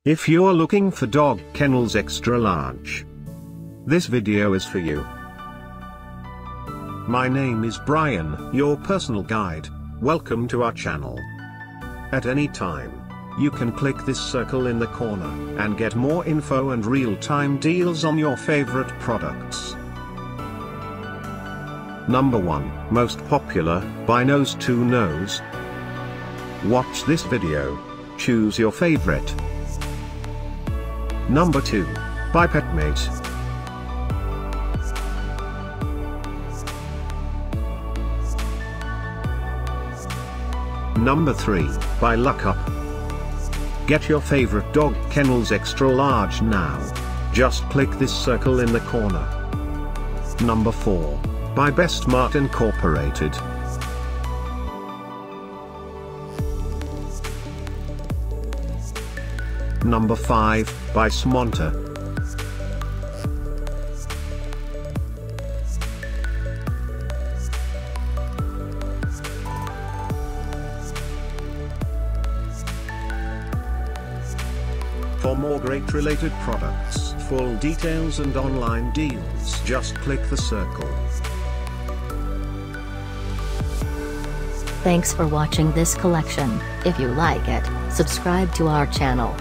If you're looking for dog kennels extra large, this video is for you. My name is Brian, your personal guide. Welcome to our channel. At any time, you can click this circle in the corner and get more info and real-time deals on your favorite products. Number 1, most popular, by Noz2Noz. Watch this video. Choose your favorite. Number 2, by Petmate. Number 3, by Luckup. Get your favorite dog kennels extra large now. Just click this circle in the corner. Number 4, by Bestmart Incorporated. Number 5, by Smonter. For more great related products, full details and online deals, just click the circle. Thanks for watching this collection. If you like it, subscribe to our channel.